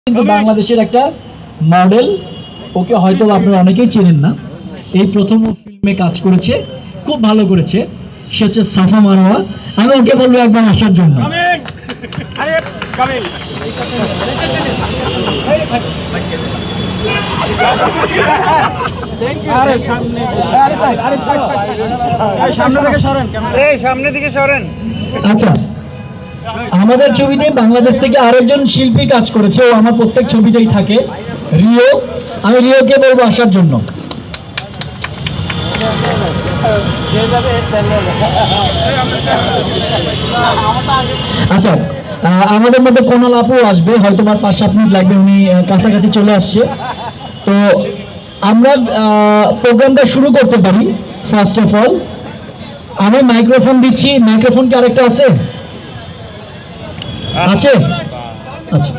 কিন্তু বাংলাদেশের একটা মডেল, ওকে হয়তো আপনারা অনেকেই চেনেন না, এই প্রথম ফিল্মে কাজ করেছে, খুব ভালো করেছে। সে হচ্ছে সাফা মারোয়া। আমি ওকে বলবো একবার আসার জন্য। আচ্ছা, আমাদের ছবিতে বাংলাদেশ থেকে আরেকজন শিল্পী কাজ করেছে, ও আমার প্রত্যেক ছবিতেই থাকে, রিও। আমি রিওকে বলবো আসার জন্য। আচ্ছা, আমাদের মধ্যে কোনাল আপু আসবে, হয়তো 5-7 মিনিট লাগবে, উনি কাছাকাছি চলে আসছে। তো আমরা প্রোগ্রামটা শুরু করতে পারি। ফার্স্ট অফ অল আমি মাইক্রোফোন দিচ্ছি। মাইক্রোফোন কি আরেকটা আছে? আছে? আচ্ছা।